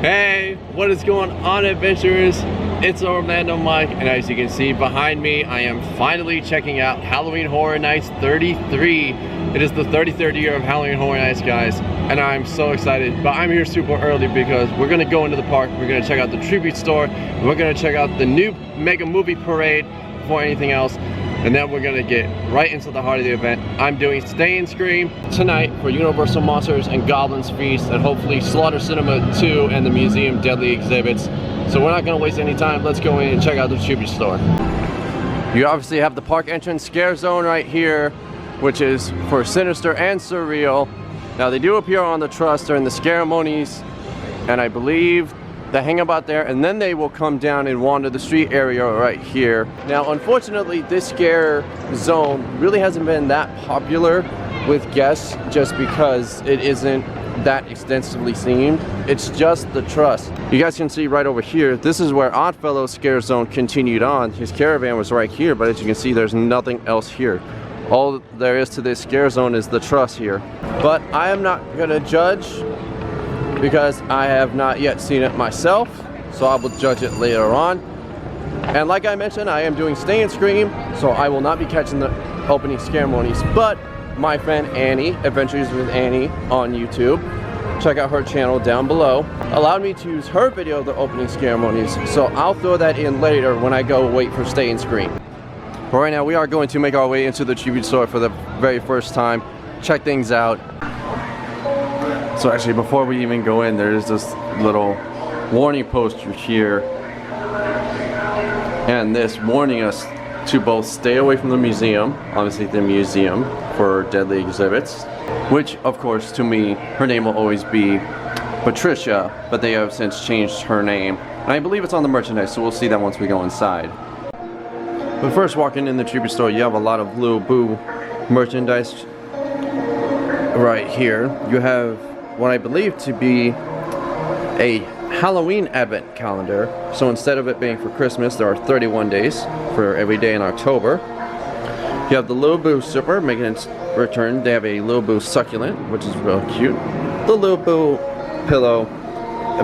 Hey, what is going on, adventurers? It's Orlando Mike, and as you can see behind me, I am finally checking out Halloween Horror Nights 33. It is the 33rd year of Halloween Horror Nights, guys, and I'm so excited. But I'm here super early because we're gonna go into the park, we're gonna check out the tribute store, and we're gonna check out the new mega movie parade before anything else. And then we're gonna get right into the heart of the event. I'm doing Stay and Scream tonight for Universal Monsters and Goblins Feast, and hopefully Slaughter Cinema 2 and the Museum Deadly exhibits. So we're not gonna waste any time. Let's go in and check out the tribute store. You obviously have the park entrance scare zone right here, which is for Sinister and Surreal. Now they do appear on the truss during the ceremonies, and I believe the hangabout there, and then they will come down and wander the street area right here. Now unfortunately this scare zone really hasn't been that popular with guests just because it isn't that extensively themed. It's just the truss. You guys can see right over here, this is where Oddfellow's scare zone continued on. His caravan was right here, but as you can see there's nothing else here. All there is to this scare zone is the truss here. But I am not gonna judge because I have not yet seen it myself, so I will judge it later on. And like I mentioned, I am doing Stay and Scream, so I will not be catching the opening ceremonies, but my friend Annie, Adventures with Annie on YouTube, check out her channel down below, allowed me to use her video of the opening ceremonies, so I'll throw that in later when I go wait for Stay and Scream. But right now we are going to make our way into the tribute store for the very first time, check things out. So actually, before we even go in, there's this little warning poster here, and this warning us to both stay away from the museum, obviously the museum for deadly exhibits, which of course to me, her name will always be Patricia, but they have since changed her name. And I believe it's on the merchandise, so we'll see that once we go inside. But first, walking in the tribute store, you have a lot of Little Boo merchandise right here. You have what I believe to be a Halloween advent calendar. So instead of it being for Christmas, there are 31 days for every day in October. You have the Little Boo Super making its return. They have a Little Boo Succulent, which is real cute. The Little Boo Pillow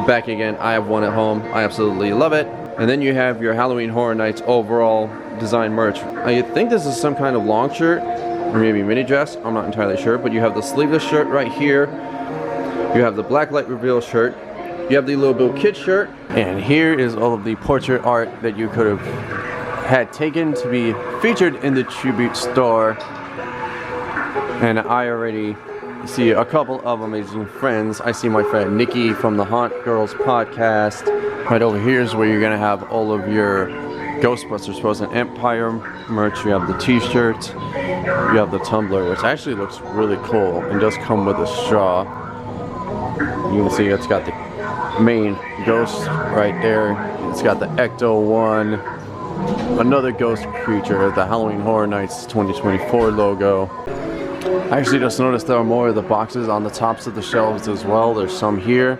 back again. I have one at home. I absolutely love it. And then you have your Halloween Horror Nights overall design merch. I think this is some kind of long shirt or maybe mini dress. I'm not entirely sure, but you have the sleeveless shirt right here. You have the Blacklight Reveal shirt. You have the Little Boo Kid shirt. And here is all of the portrait art that you could have had taken to be featured in the tribute store. And I already see a couple of amazing friends. I see my friend Nikki from the Haunt Girls podcast. Right over here is where you're gonna have all of your Ghostbusters Frozen Empire merch. You have the t-shirt. You have the tumbler, which actually looks really cool and does come with a straw. You can see it's got the main ghost right there. It's got the Ecto one, another ghost creature, the Halloween Horror Nights 2024 logo. I actually just noticed there are more of the boxes on the tops of the shelves as well. There's some here,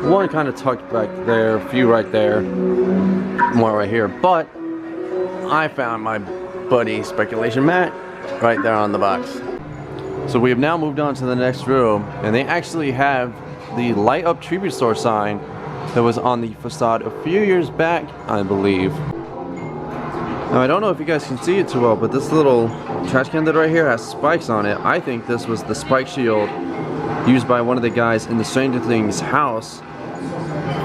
one kind of tucked back there, a few right there, more right here. But I found my buddy Speculation Matt right there on the box. So we have now moved on to the next room, and they actually have the Light Up Tribute Store sign that was on the facade a few years back, I believe. Now I don't know if you guys can see it too well, but this little trash can that right here has spikes on it. I think this was the spike shield used by one of the guys in the Stranger Things house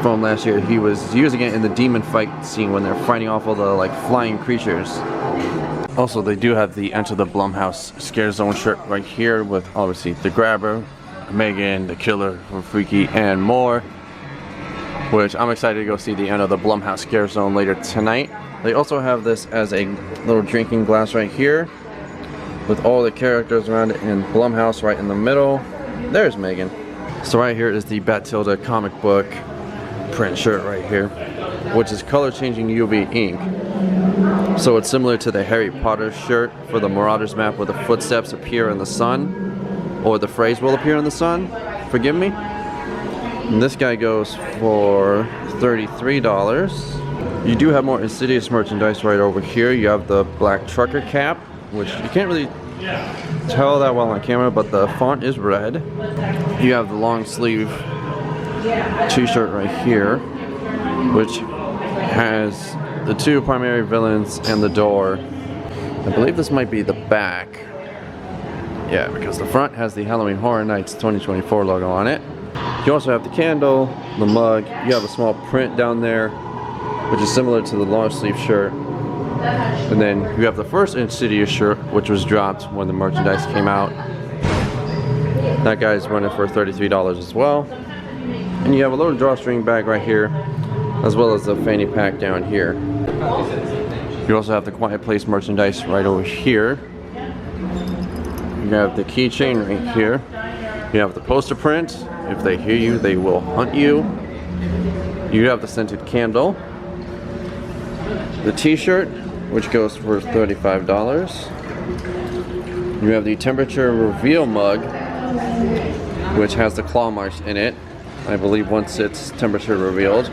from last year. He was using it in the demon fight scene when they're fighting off all the like flying creatures. Also, they do have the Enter the Blumhouse Scare Zone shirt right here with obviously the Grabber, Megan, the Killer from Freaky, and more, which I'm excited to go see the Enter the Blumhouse Scare Zone later tonight. They also have this as a little drinking glass right here with all the characters around it and Blumhouse right in the middle. There's Megan. So right here is the Batilda comic book print shirt right here, which is color changing UV ink. So it's similar to the Harry Potter shirt for the Marauders map where the footsteps appear in the sun, or the phrase will appear in the sun, forgive me. And this guy goes for $33. You do have more Insidious merchandise right over here. You have the black trucker cap, which you can't really tell that well on camera, but the font is red. You have the long sleeve t-shirt right here, which has the two primary villains and the door. I believe this might be the back. Yeah, because the front has the Halloween Horror Nights 2024 logo on it. You also have the candle, the mug. You have a small print down there, which is similar to the long sleeve shirt. And then you have the first Insidious shirt, which was dropped when the merchandise came out. That guy's running for $33 as well. And you have a little drawstring bag right here, as well as a fanny pack down here. You also have the Quiet Place merchandise right over here. You have the keychain right here. You have the poster print. If they hear you, they will hunt you. You have the scented candle. The t-shirt, which goes for $35. You have the temperature reveal mug, which has the claw marks in it, I believe, once it's temperature revealed.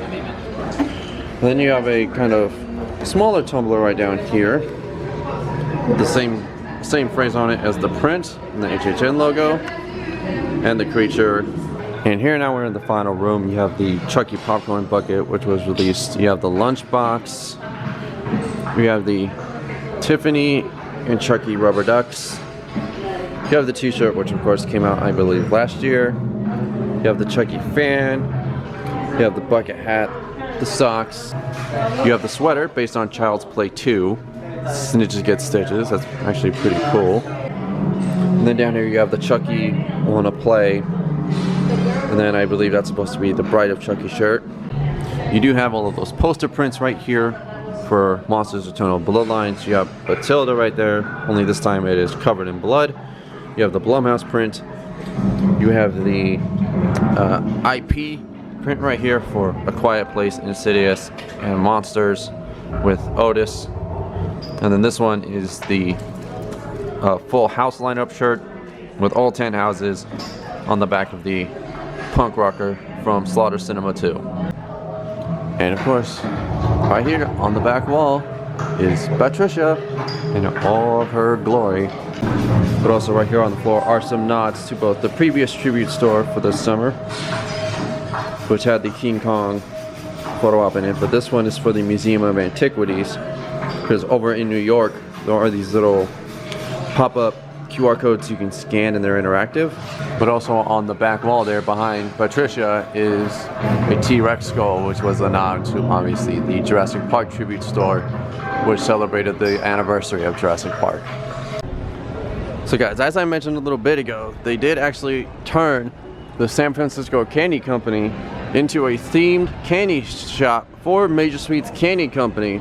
Then you have a kind of smaller tumbler right down here, with the same phrase on it as the print and the HHN logo and the creature. And here now we're in the final room. You have the Chucky popcorn bucket, which was released. You have the lunchbox. We have the Tiffany and Chucky rubber ducks. You have the t-shirt, which of course came out, I believe, last year. You have the Chucky fan. You have the bucket hat, the socks. You have the sweater based on Child's Play 2. Snitches Get Stitches. That's actually pretty cool. And then down here you have the Chucky Wanna Play. And then I believe that's supposed to be the Bride of Chucky shirt. You do have all of those poster prints right here for Monsters Eternal Bloodlines. You have Matilda right there, only this time it is covered in blood. You have the Blumhouse print. You have the IP print right here for A Quiet Place, Insidious, and Monsters with Otis. And then this one is the full house lineup shirt with all 10 houses on the back of the punk rocker from Slaughter Cinema 2. And of course, right here on the back wall is Patricia in all of her glory. But also right here on the floor are some nods to both the previous tribute store for this summer, which had the King Kong photo op in it, but this one is for the Museum of Antiquities, because over in New York there are these little pop-up QR codes you can scan and they're interactive. But also on the back wall there behind Patricia is a T-Rex skull, which was a nod to obviously the Jurassic Park tribute store, which celebrated the anniversary of Jurassic Park. So guys, as I mentioned a little bit ago, they did actually turn the San Francisco Candy Company into a themed candy shop for Major Sweets Candy Company,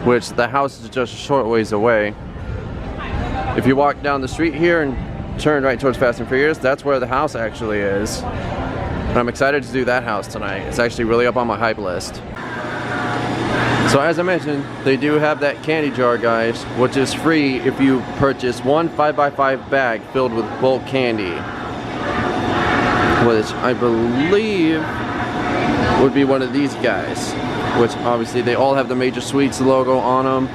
which the house is just a short ways away. If you walk down the street here and turn right towards Fast and Furious, that's where the house actually is. And I'm excited to do that house tonight. It's actually really up on my hype list. So as I mentioned, they do have that candy jar, guys, which is free if you purchase one 5x5 bag filled with bulk candy, which I believe would be one of these guys, which obviously they all have the Major Sweets logo on them.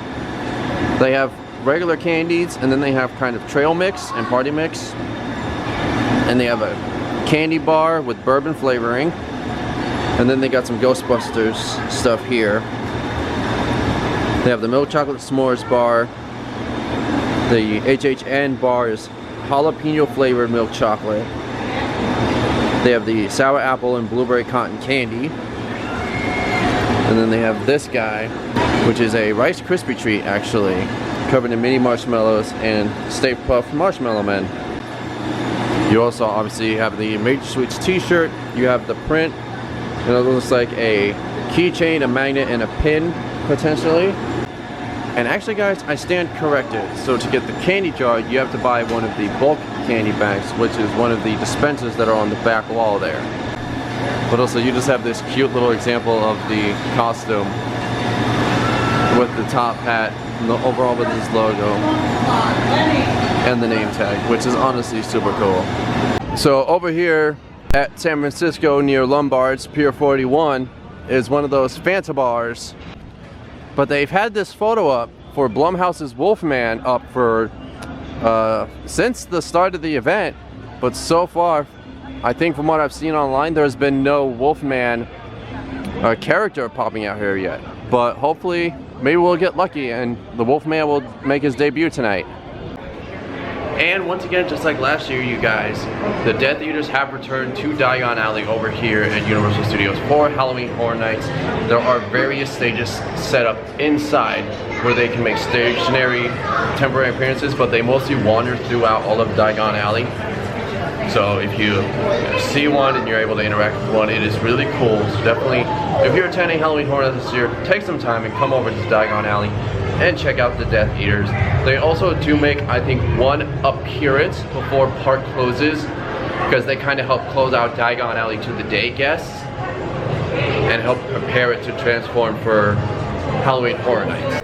They have regular candies, and then they have kind of trail mix and party mix, and they have a candy bar with bourbon flavoring, and then they got some Ghostbusters stuff here. They have the milk chocolate s'mores bar. The HHN bar is jalapeno flavored milk chocolate. They have the sour apple and blueberry cotton candy, and then they have this guy, which is a Rice Krispie treat actually, covered in mini marshmallows and Stay Puft Marshmallow Men. You also obviously have the Major Sweets t-shirt. You have the print, and it looks like a keychain, a magnet, and a pin potentially. And actually guys, I stand corrected. So to get the candy jar, you have to buy one of the bulk candy bags, which is one of the dispensers that are on the back wall there. But also you just have this cute little example of the costume with the top hat and the overall with his logo and the name tag, which is honestly super cool. So over here at San Francisco near Lombard's Pier 41 is one of those Fanta bars, but they've had this photo up for Blumhouse's Wolfman up for since the start of the event, but so far I think from what I've seen online, there's been no Wolfman character popping out here yet. But hopefully, maybe we'll get lucky and the Wolfman will make his debut tonight. And once again, just like last year, you guys, the Death Eaters have returned to Diagon Alley over here at Universal Studios for Halloween Horror Nights. There are various stages set up inside where they can make stationary, temporary appearances, but they mostly wander throughout all of Diagon Alley. So if you see one and you're able to interact with one, it is really cool. So definitely, if you're attending Halloween Horror Nights this year, take some time and come over to Diagon Alley and check out the Death Eaters. They also do make, I think, one appearance before park closes, because they kind of help close out Diagon Alley to the day guests and help prepare it to transform for Halloween Horror Nights.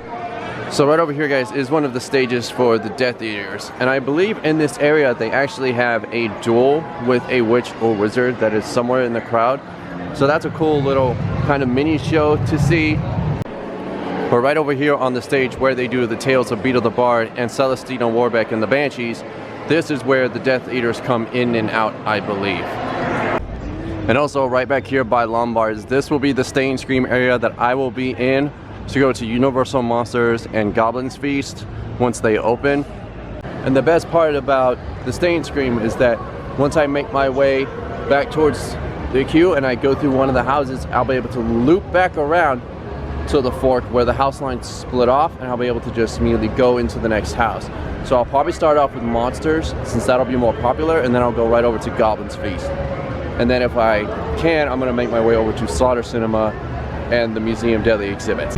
So right over here, guys, is one of the stages for the Death Eaters, and I believe in this area they actually have a duel with a witch or wizard that is somewhere in the crowd. So that's a cool little kind of mini show to see. But right over here on the stage where they do the Tales of Beetle the Bard and Celestina Warbeck and the Banshees, this is where the Death Eaters come in and out, I believe. And also right back here by Lombards, this will be the Stay and Scream area that I will be in to go to Universal Monsters and Goblins Feast once they open. And the best part about the Stay and Scream is that once I make my way back towards the queue and I go through one of the houses, I'll be able to loop back around to the fork where the house lines split off, and I'll be able to just immediately go into the next house. So I'll probably start off with Monsters, since that'll be more popular, and then I'll go right over to Goblins Feast. And then if I can, I'm gonna make my way over to Slaughter Cinema and the Museum Deadly exhibits.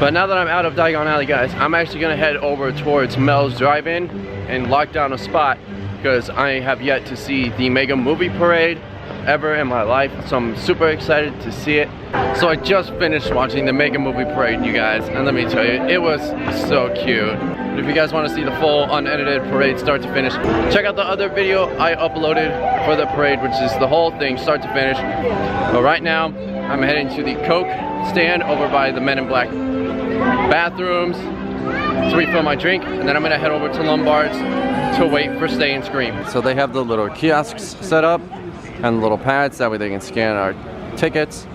But now that I'm out of Diagon Alley, guys, I'm actually gonna head over towards Mel's Drive-In and lock down a spot, because I have yet to see the Mega Movie Parade ever in my life, so I'm super excited to see it. So I just finished watching the Mega Movie Parade, you guys, and let me tell you, it was so cute. If you guys want to see the full unedited parade start to finish, check out the other video I uploaded for the parade, which is the whole thing start to finish. But right now, I'm heading to the Coke stand over by the Men in Black bathrooms to refill my drink, and then I'm gonna head over to Lombards to wait for Stay and Scream. So they have the little kiosks set up and little pads, that way they can scan our tickets.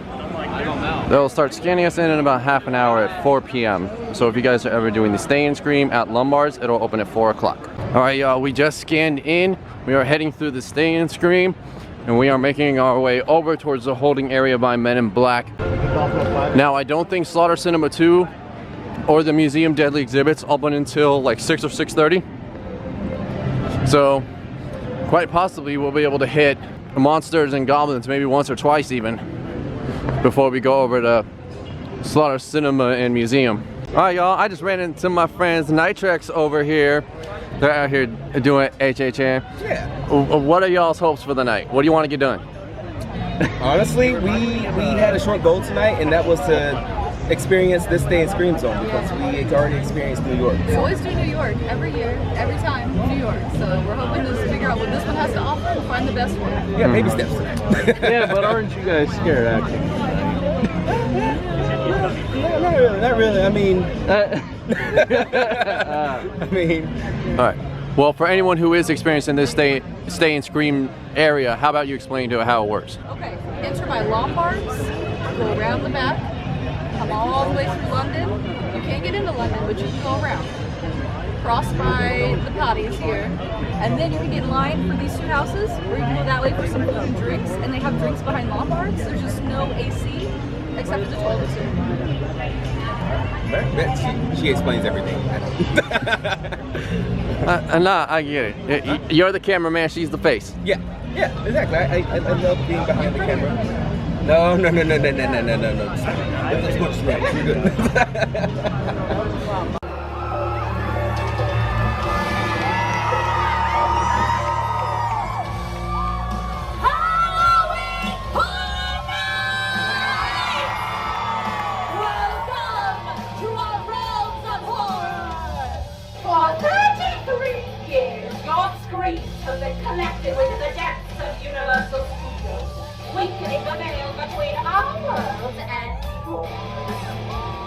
They'll start scanning us in about half an hour at 4 p.m. So if you guys are ever doing the Stay and Scream at Lombards, it'll open at 4 o'clock. All right, y'all, we just scanned in. We are heading through the Stay and Scream, and we are making our way over towards the holding area by Men in Black. Now, I don't think Slaughter Cinema 2 or the Museum Deadly exhibits open until like 6 or 6:30. So quite possibly we'll be able to hit Monsters and Goblins maybe once or twice even before we go over to Slaughter Cinema and Museum. Alright, y'all, I just ran into my friends Nitrex over here. They're out here doing HHN. Yeah. What are y'all's hopes for the night? What do you want to get done? Honestly, we had a short goal tonight, and that was to experience this Stay and Scream zone, because we already experienced New York. We always do New York, every year, every time, New York. So we're hoping to figure out what this one has to offer and find the best one. Yeah, baby steps. Yeah, but aren't you guys scared, actually? Not really. I mean, All right. Well, for anyone who is experiencing this Stay and Scream area, how about you explain to it how it works? Okay, enter by Lombards, go around the back, come all the way through London. You can't get into London, but you can go around. Cross by the potties here, and then you can get in line for these two houses, or you can go that way for some food and drinks, and they have drinks behind Lombards. There's just no AC, except for the toilets here. she explains everything. Nah, I get it. You're the cameraman, she's the face. Yeah, exactly. I love being behind the camera. No. That's much right. You're good. Collected within the depths of Universal Studios, weakening the veil between our worlds and yours.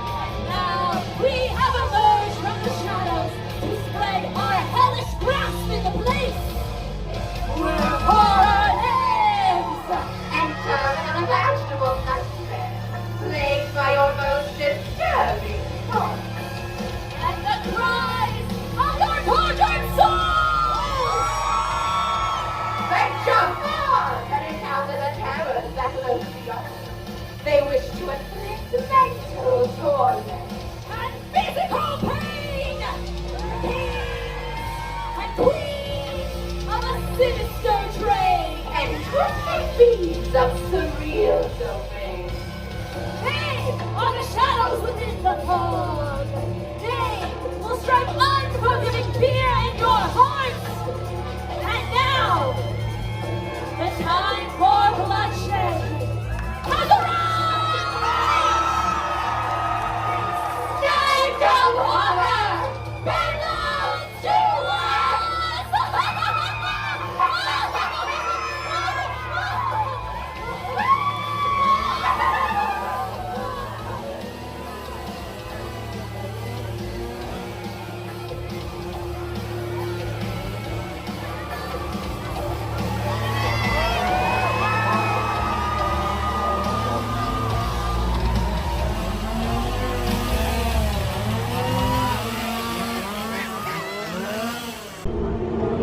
And now we have emerged from the shadows to spread our hellish grasp in the place.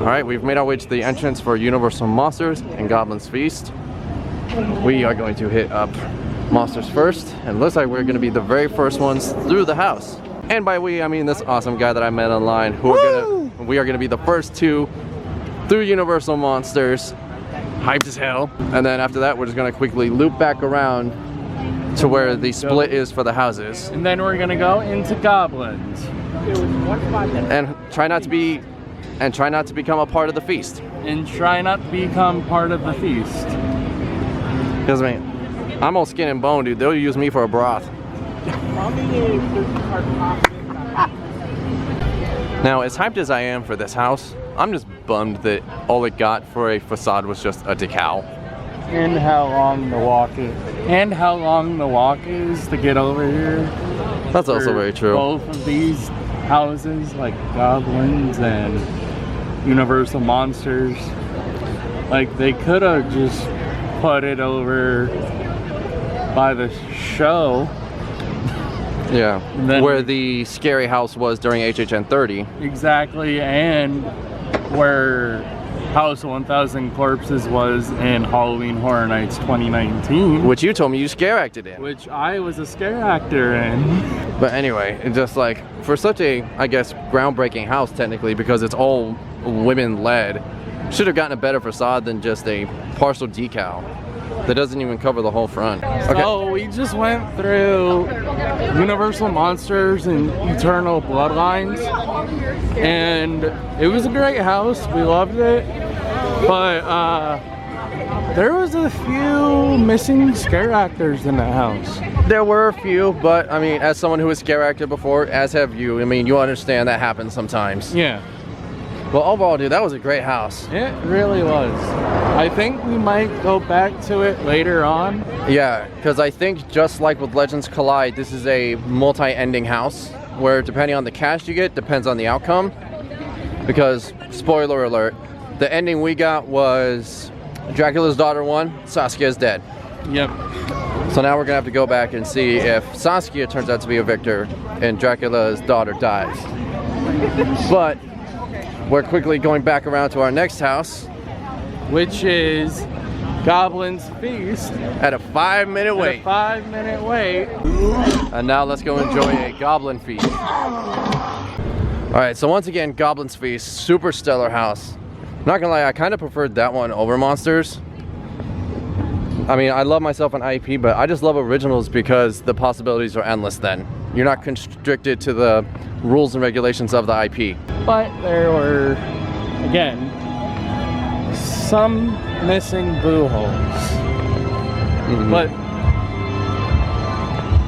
Alright, we've made our way to the entrance for Universal Monsters and Goblin's Feast. We are going to hit up Monsters first, and looks like we're going to be the very first ones through the house. And by we, I mean this awesome guy that I met online, who we are going to be the first two through Universal Monsters. Hyped as hell. And then after that, we're just going to quickly loop back around to where the split is for the houses. And then we're going to go into Goblins. And try not to become a part of the feast. And try not to become part of the feast. Because, I mean, I'm all skin and bone, dude. They'll use me for a broth. Now, as hyped as I am for this house, I'm just bummed that all it got for a facade was just a decal. And how long the walk is. And how long the walk is to get over here. That's also very true. Both of these houses, like Goblins and Universal Monsters, like they could have just put it over by the show. Yeah, then, where the scary house was during HHN 30. Exactly, and where House 1000 Corpses was in Halloween Horror Nights 2019. Which you told me you scare acted in. Which I was a scare actor in. But anyway, it's just like, for such a, I guess, groundbreaking house technically, because it's all women-led, should have gotten a better facade than just a partial decal that doesn't even cover the whole front. Okay. So we just went through Universal Monsters and Eternal Bloodlines, and it was a great house. We loved it, but there was a few missing scare actors in that house. There were a few, but I mean, as someone who was scare actor before, as have you, I mean, you understand that happens sometimes. Yeah. Well, overall, dude, that was a great house. It really was. I think we might go back to it later on. Yeah, because I think just like with Legends Collide, this is a multi-ending house where depending on the cast you get, depends on the outcome. Because, spoiler alert, the ending we got was Dracula's daughter won, Saskia's dead. Yep. So now we're gonna have to go back and see if Saskia turns out to be a victor and Dracula's daughter dies. But we're quickly going back around to our next house, which is Goblin's Feast. At a 5-minute wait. A 5-minute wait. And now let's go enjoy a Goblin Feast. Alright, so once again, Goblin's Feast, super stellar house. Not gonna lie, I kind of preferred that one over Monsters. I mean, I love myself an IP, but I just love originals because the possibilities are endless then. You're not constricted to the rules and regulations of the IP. But there were, again, some missing boo holes. Mm-hmm. But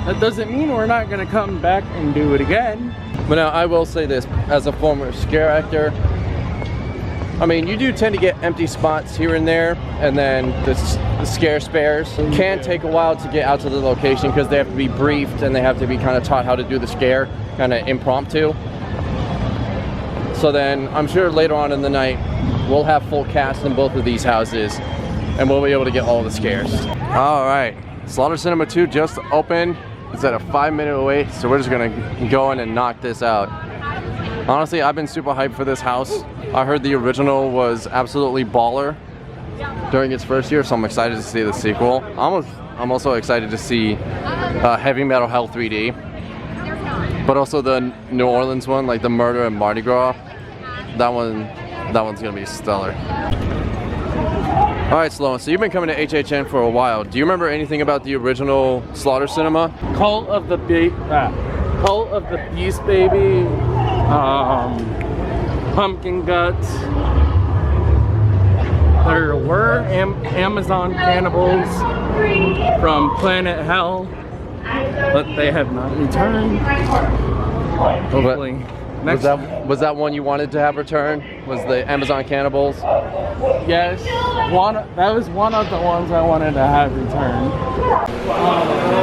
that doesn't mean we're not going to come back and do it again. But now, I will say this, as a former scare actor, I mean, you do tend to get empty spots here and there, and then the scare spares can take a while to get out to the location because they have to be briefed and they have to be kind of taught how to do the scare, kind of impromptu. So then, I'm sure later on in the night, we'll have full cast in both of these houses, and we'll be able to get all the scares. All right, Slaughter Cinema 2 just opened. It's at a 5-minute wait, so we're just gonna go in and knock this out. Honestly, I've been super hyped for this house. I heard the original was absolutely baller during its first year, so I'm excited to see the sequel. I'm also excited to see Heavy Metal Hell 3D, but also the New Orleans one, like the Murder and Mardi Gras. That one's gonna be stellar. All right, Sloan, so you've been coming to HHN for a while. Do you remember anything about the original Slaughter Cinema? Cult of the Beast Baby, Pumpkin Guts. There were Amazon cannibals from Planet Hell, but they have not returned. Hopefully. Was that one you wanted to have return? Was the Amazon Cannibals? Yes, that was one of the ones I wanted to have returned.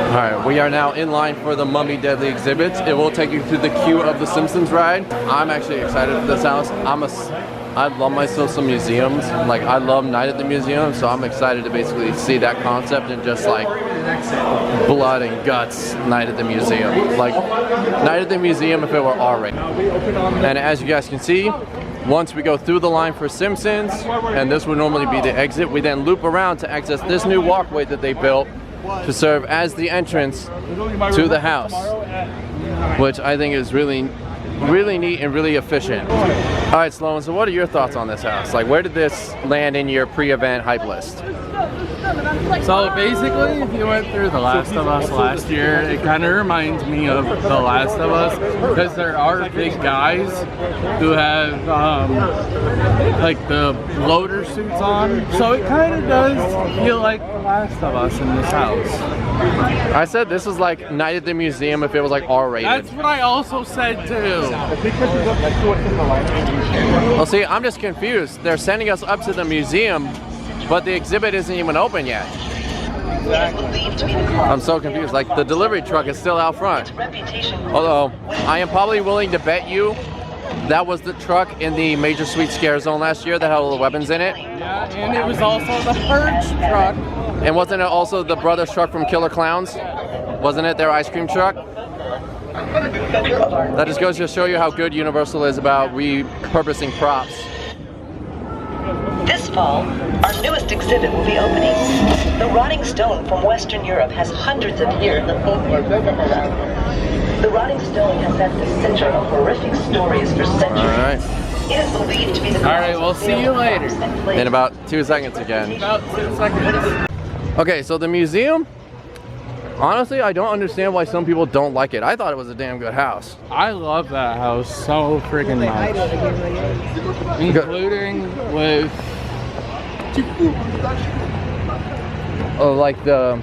Alright, we are now in line for the Mummy Deadly exhibits. It will take you through the queue of the Simpsons ride. I'm actually excited for this house. I love myself some museums. Like, I love Night at the Museum, so I'm excited to basically see that concept and just like blood and guts Night at the Museum. Like, Night at the Museum if it were R-rated. And as you guys can see, Once we go through the line for Simpsons, and this would normally be the exit, we then loop around to access this new walkway that they built to serve as the entrance to the house, which I think is really neat and really efficient. All right, Sloan, so what are your thoughts on this house? Like, where did this land in your pre-event hype list? So basically, if you went through The Last of Us last year, it kind of reminds me of The Last of Us, because there are big guys who have like the loader suits on, so it kind of does feel like The Last of Us in this house. I said this was like Night at the Museum if it was like R-rated. That's what I also said too. Well, see, I'm just confused. They're sending us up to the museum, but the exhibit isn't even open yet. I'm so confused. Like, the delivery truck is still out front. Although, I am probably willing to bet you that was the truck in the Major Sweet Scare Zone last year that had all the weapons in it. Yeah, and it was also the Purge truck. And wasn't it also the Brothers truck from Killer Clowns? Wasn't it their ice cream truck? That just goes to show you how good Universal is about repurposing props. This fall, our newest exhibit will be opening. The rotting stone from Western Europe has hundreds of years of The rotting stone has at the center of horrific stories for centuries. All right. It is believed to be the All right, we'll see you later. In about 2 seconds again. About 2 seconds. Okay, so the museum, honestly, I don't understand why some people don't like it. I thought it was a damn good house. I love that house so freaking much. Including with like the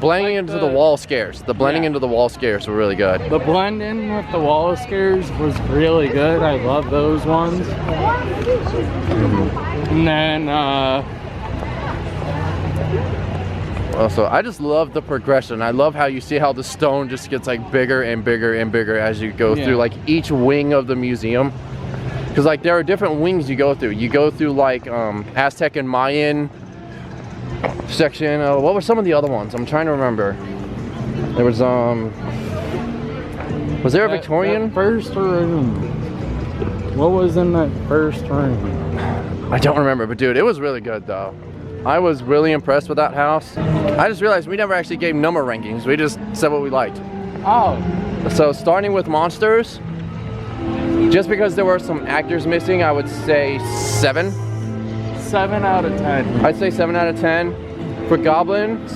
blending into the wall scares. The blending into the wall scares were really good. the blend in with the wall scares was really good. I love those ones. And then Also, I just love the progression. I love how you see how the stone just gets like bigger and bigger and bigger as you go through like each wing of the museum. Because like there are different wings you go through. You go through like Aztec and Mayan section. What were some of the other ones? I'm trying to remember. There was there a Victorian? that first room. What was in that first room? I don't remember, but dude, it was really good though. I was really impressed with that house. I just realized we never actually gave number rankings. We just said what we liked. Oh. So starting with monsters, just because there were some actors missing, I would say 7. 7 out of 10. I'd say 7 out of 10. For goblins,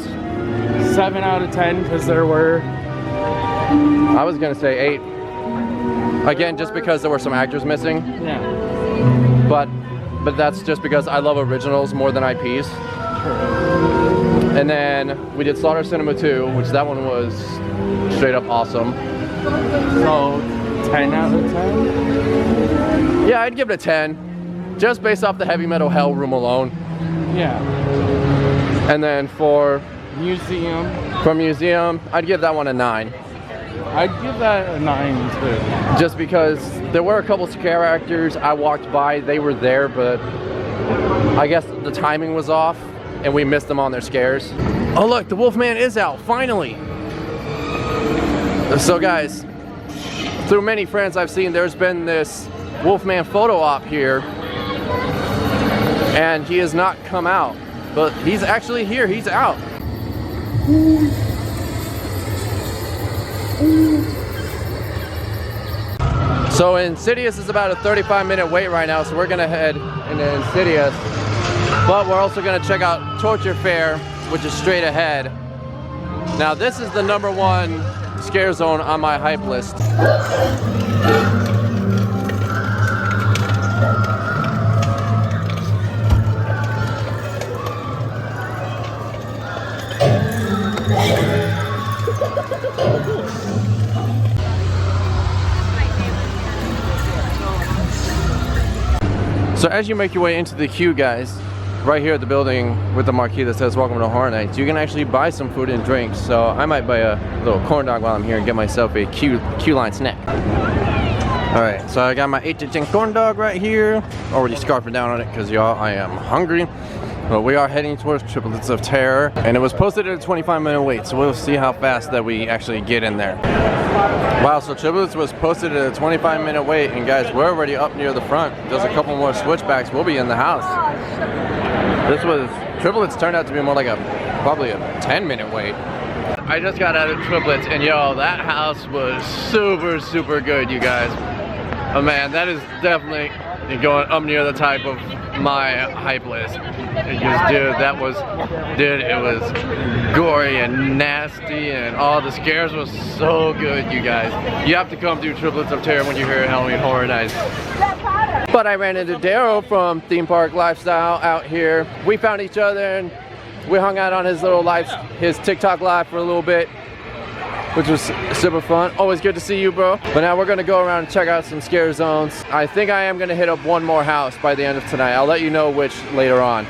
7 out of 10 because there were. I was gonna say 8. Again, just because there were some actors missing. Yeah. But that's just because I love originals more than IPs. And then we did Slaughter Cinema 2, which that one was straight up awesome. So 10 out of 10? Yeah, I'd give it a 10. Just based off the heavy metal hell room alone. Yeah. And then for Museum, museum, I'd give that one a 9. I'd give that a 9 too. Just because there were a couple scare actors I walked by, they were there, but I guess the timing was off and we missed them on their scares. Oh look, the Wolfman is out, finally! So guys, through many friends I've seen, there's been this Wolfman photo op here, and he has not come out, but he's actually here, he's out. So Insidious is about a 35-minute wait right now, so we're gonna head into Insidious. But we're also gonna check out Torture Fair, which is straight ahead. Now this is the #1 scare zone on my hype list. So as you make your way into the queue, guys, right here at the building with the marquee that says "Welcome to Horror Nights," you can actually buy some food and drinks. So I might buy a little corn dog while I'm here and get myself a queue line snack. All right, so I got my HHN corn dog right here. Already scarfing down on it because y'all, I am hungry. Well, we are heading towards Triplets of Terror, and it was posted at a 25-minute wait, so we'll see how fast that we actually get in there. Wow, so Triplets was posted at a 25-minute wait, and guys, we're already up near the front. There's a couple more switchbacks. We'll be in the house. Triplets turned out to be more like probably a 10-minute wait. I just got out of Triplets, and yo, that house was super, super good, you guys. Oh man, that is definitely going up near the top of my hype list. Because dude, it was gory and nasty, and all the scares was so good, you guys. You have to come do Triplets of Terror when you're here at Halloween Horror Nights. But I ran into Daryl from Theme Park Lifestyle out here. We found each other and we hung out on his TikTok live for a little bit, which was super fun. Always good to see you, bro. But now we're gonna go around and check out some scare zones. I think I am gonna hit up one more house by the end of tonight. I'll let you know which later on.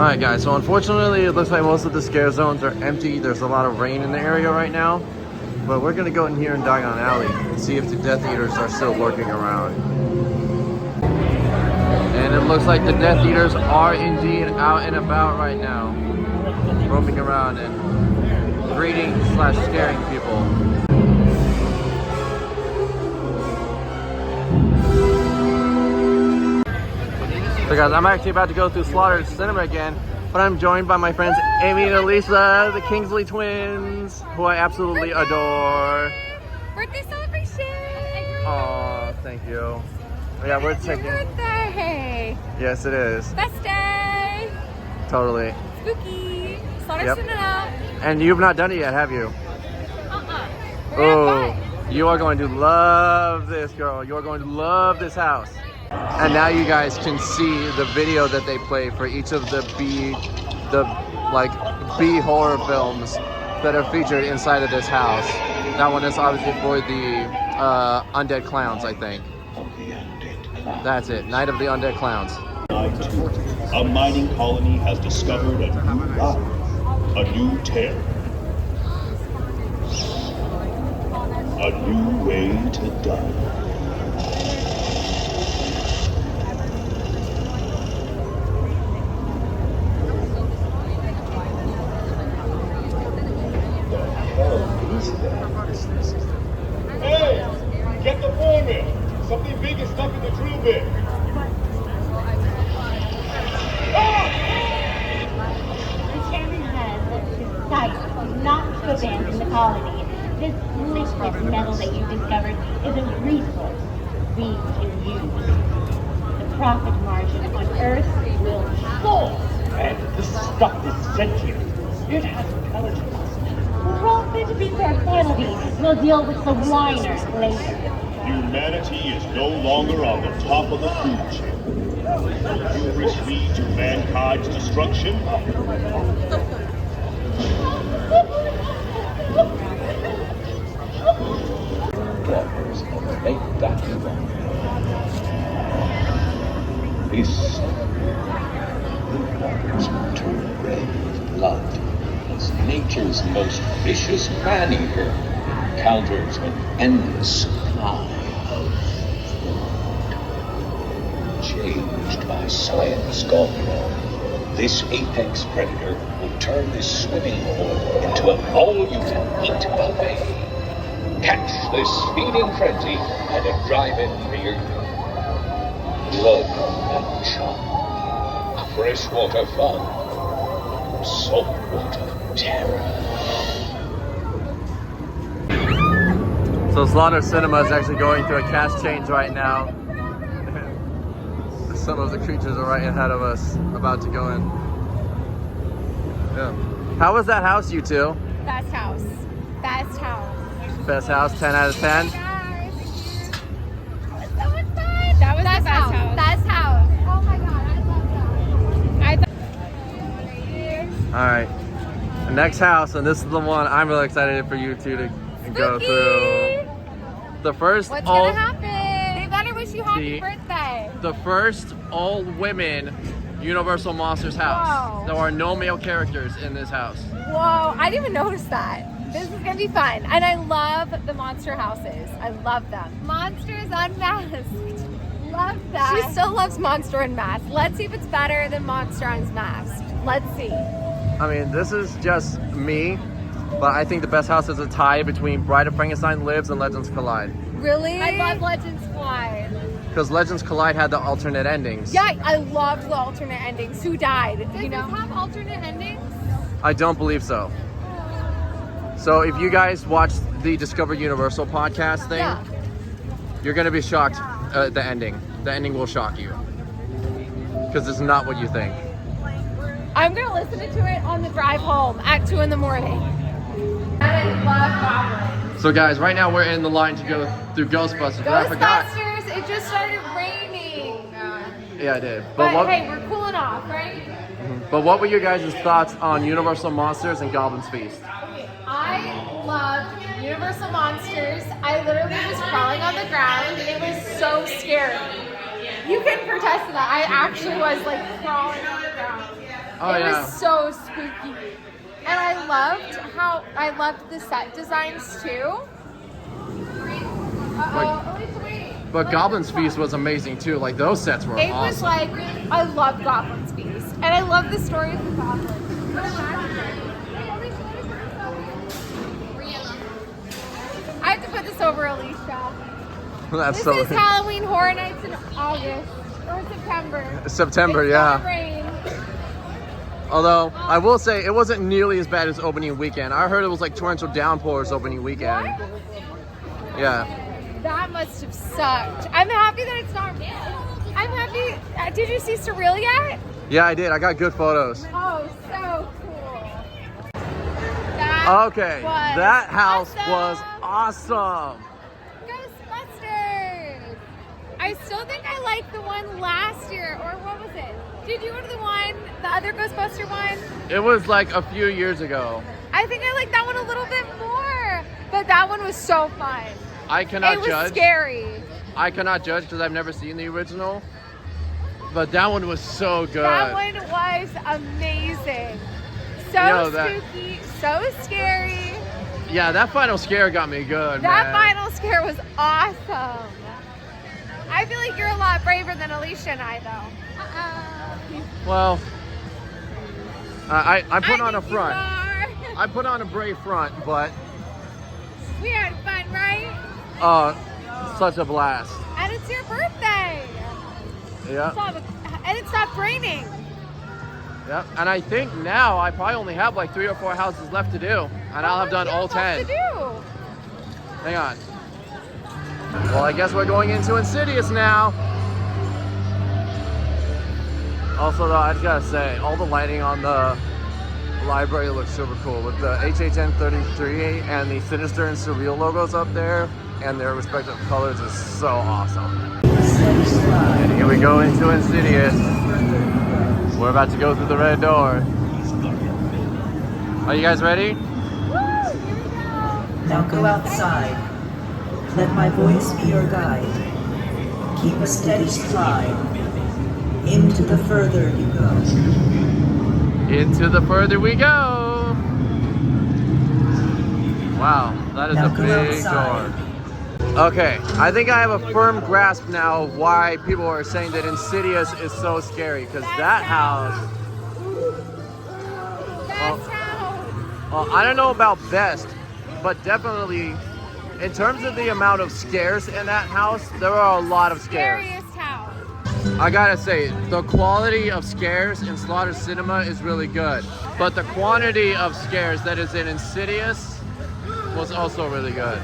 Alright guys, so unfortunately it looks like most of the scare zones are empty. There's a lot of rain in the area right now. But we're gonna go in here in Diagon Alley and see if the Death Eaters are still lurking around. And it looks like the Death Eaters are indeed out and about right now, roaming around and greeting / scaring people. So guys, I'm actually about to go through Slaughter Cinema again, but I'm joined by my friends Amy and Elisa, the Kingsley twins, who I absolutely adore. Birthday celebration! Oh, thank you. Yeah, we're taking. Birthday! Yes, it is. Best day! Totally. Spooky! Slaughter Yep. Cinema! And you've not done it yet, have you? Oh, you are going to love this, girl. You are going to love this house. And now you guys can see the video that they play for each of the B horror films that are featured inside of this house. That one is obviously for the undead clowns, I think. clown. That's it. Night of the Undead Clowns. A mining colony has discovered a new life, a new terror, a new way to die. Hey, get the foreman. Something big is stuck in the drill bit. The chairman has decided not to abandon the colony. This liquid metal that you discovered is a resource we can use. The profit margin on Earth will soar. And this stuff is sentient. It has intelligence. Profit before penalty. We'll deal with the whiners later. Humanity is no longer on the top of the food chain. You proceed to mankind's destruction. Waters make that wrong. This the waters turn red with blood as nature's most vicious man-eater counters an endless supply of food. Changed by science gone wrong, this apex predator will turn this swimming hole into an all-you-can-eat buffet. Catch this feeding frenzy at a drive-in near you. Blood and chop, freshwater fun, saltwater terror. So Slaughter Cinema is actually going through a cast change right now. Some of the creatures are right ahead of us, about to go in. Yeah. How was that house, you two? Best house. Best house. Best house, 10 out of 10. That was so much fun. That was the best house. Best house. Oh my god, I love that. All right. The next house, and this is the one I'm really excited for you two to go through. The first What's gonna happen? They better wish you happy birthday. The first all-women Universal Monsters house. Whoa. There are no male characters in this house. Whoa, I didn't even notice that. This is gonna be fun. And I love the monster houses. I love them. Monsters Unmasked. Love that. She still loves Monster Unmasked. Let's see if it's better than Monster Unmasked. Let's see. I mean, this is just me, but I think the best house is a tie between Bride of Frankenstein Lives and Legends Collide. Really? I love Legends Collide. Because Legends Collide had the alternate endings. Yeah, I loved the alternate endings. Who died? Does this have alternate endings? I don't believe so. So if you guys watched the Discover Universal podcast thing, you're going to be shocked at the ending. The ending will shock you. Because it's not what you think. I'm going to listen to it on the drive home at 2 in the morning. And I love Goblins. So guys, right now we're in the line to go through Ghostbusters. But I forgot. Ghostbusters, it just started raining. Yeah, I did. But hey, we're cooling off, right? But what were your guys' thoughts on Universal Monsters and Goblin's Feast? I loved Universal Monsters. I literally was crawling on the ground. It was so scary. You can protest to that. I actually was like crawling on the ground. Oh, it was so spooky. And I loved the set designs too. But Goblin's Feast was amazing too. Like those sets were awesome. It was like, I love Goblin's Feast. And I love the story of the goblins. I have to put this over Alicia. That's This is Halloween Horror Nights in August or September. September, It's yeah. gonna rain. Although I will say it wasn't nearly as bad as opening weekend. I heard it was like torrential downpours opening weekend. What? Yeah. That must have sucked. I'm happy that it's not real. I'm happy. Did you see Surreal yet? Yeah, I did. I got good photos. Oh, so cool. Okay, that house was awesome. Ghostbusters. I still think I liked the one last year, or what was it? Did you go to the other Ghostbuster one? It was like a few years ago. I think I liked that one a little bit more, but that one was so fun. I cannot judge. It was judge. scary. I cannot judge because I've never seen the original. But that one was so good. That one was amazing. So Yo, that- spooky, so scary. Yeah, that final scare got me good, That man. final scare was awesome. I feel like you're a lot braver than Alicia and I, though. Well, I put on a think you front. are. I put on a brave front, but We had fun, right? such a blast. And it's your birthday. Yeah, And it stopped raining. yeah. And I think now I probably only have like 3 or 4 houses left to do, and I'll have done all 10. To do. Hang on. Well, I guess we're going into Insidious now. Also, though, I just gotta say, all the lighting on the library looks super cool with the HHN 33 and the Sinister and Surreal logos up there, and their respective colors is so awesome. And here we go into Insidious. We're about to go through the red door. Are you guys ready? Now go outside. Let my voice be your guide. Keep a steady stride. Into the further you go. Into the further we go. Wow, that is Now a go big outside. door. Okay, I think I have a firm grasp now of why people are saying that Insidious is so scary, because that house, well, I don't know about best, but definitely in terms of the amount of scares in that house, there are a lot of scares. Scariest house. I gotta say, the quality of scares in Slaughter Cinema is really good, but the quantity of scares that is in Insidious was also really good.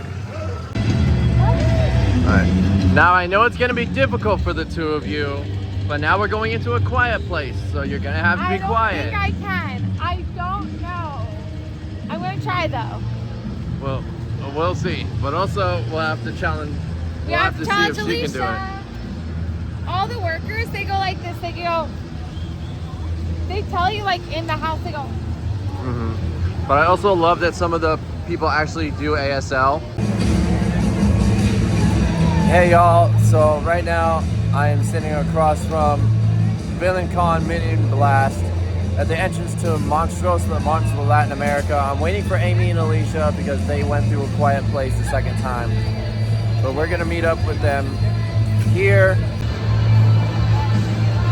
Alright, now I know it's gonna be difficult for the two of you, but now we're going into a quiet place, so you're gonna have to be quiet. I think I can. I don't know. I'm gonna try though. Well, we'll see, but also we'll have to challenge. We We'll have have to to see if challenge she can do it. Alicia. All the workers, they go like this. They go. They tell you like in the house. They go. But I also love that some of the people actually do ASL. Hey y'all, so right now I am sitting across from Villain Con Minion Blast at the entrance to Monstros, the Monsters of Latin America. I'm waiting for Amy and Alicia because they went through a quiet place the second time. But we're gonna meet up with them here.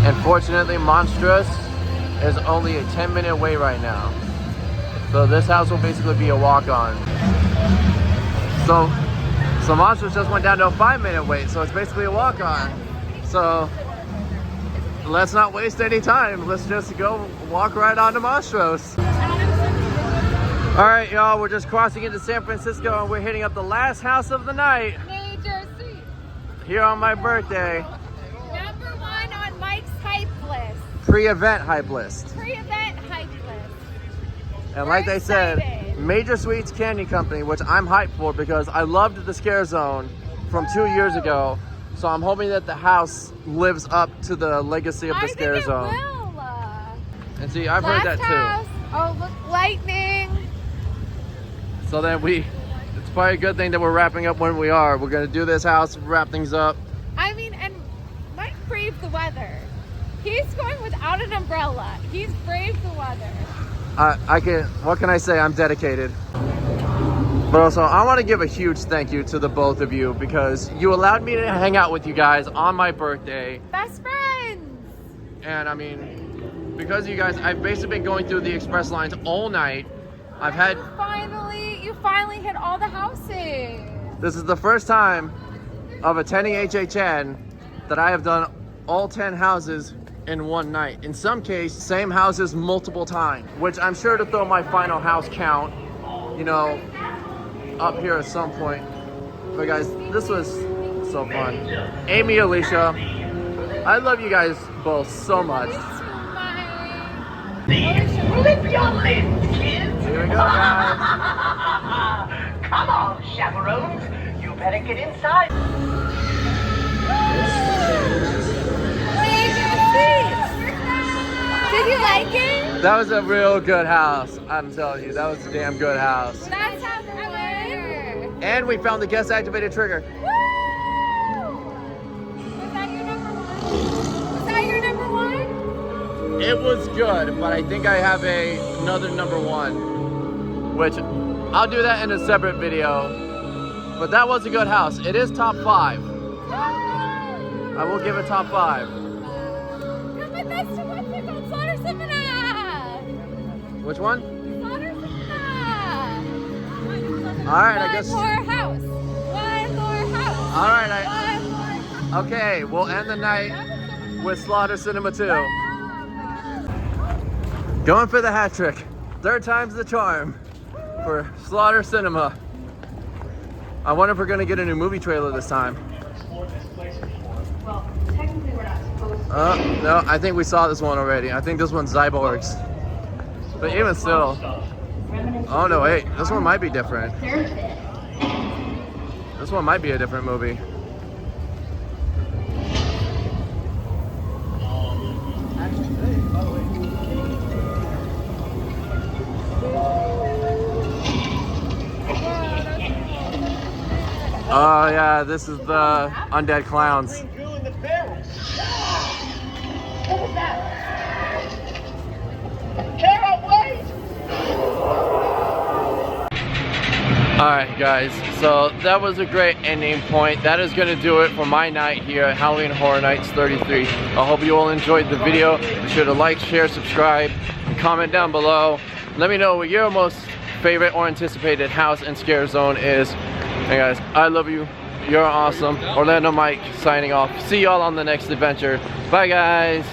And fortunately, Monstrous is only a 10-minute wait right now. So this house will basically be a walk-on. So Monstrous just went down to a 5-minute wait, so it's basically a walk-on. So let's not waste any time. Let's just go walk right on to Monstrous. All right, y'all, we're just crossing into San Francisco and we're hitting up the last house of the night Major Street. here on my birthday. Number 1 on Mike's hype list. Pre-event hype list. Pre-event hype list. And like they said, excited. Major Sweets Candy Company, which I'm hyped for because I loved the Scare Zone from 2 years ago. So I'm hoping that the house lives up to the legacy of the Scare Zone. Will. And see, I've heard that House. too. Oh, look, lightning. So then it's probably a good thing that we're wrapping up when we are. We're gonna do this house, wrap things up. I mean, and Mike braved the weather. He's going without an umbrella. He's braved the weather. What can I say? I'm dedicated. But also, I want to give a huge thank you to the both of you because you allowed me to hang out with you guys on my birthday. Best friends. And I mean, because you guys, I've basically been going through the express lines all night. I've had, You finally hit all the houses. this is the first time of attending HHN that I have done all 10 houses in one night. In some case, same houses multiple times, which I'm sure to throw my final house count, you know, up here at some point. But guys, this was so fun. Amy, Alicia, I love you guys both so much. Flip your lids, kids. Here we go, guys. Come on, chaperones. You better get inside. Did you like it? That was a real good house. I'm telling you, that was a damn good house. That's how ever. And we found the guest activated trigger. Woo! It was good, but I think I have another number one, which I'll do that in a separate video. But that was a good house. It is top 5. I will give it top 5. Come with us to what's it called? Slaughter Cinema! Which one? Slaughter Cinema! Alright, I guess. One more house. Alright, okay, we'll end the night with Slaughter Cinema 2. Going for the hat trick. 3rd time's the charm for Slaughter Cinema. I wonder if we're gonna get a new movie trailer this time. No, I think we saw this one already. I think this one's Cyborgs. But even still. Oh no, wait, this one might be different. This one might be a different movie. Oh yeah, this is the Undead Clowns. Alright guys, so that was a great ending point. That is going to do it for my night here at Halloween Horror Nights 33. I hope you all enjoyed the video. Be sure to like, share, subscribe, and comment down below. Let me know what your most favorite or anticipated house and scare zone is. And guys, I love you. You're awesome. Orlando Mike signing off. See y'all on the next adventure. Bye guys.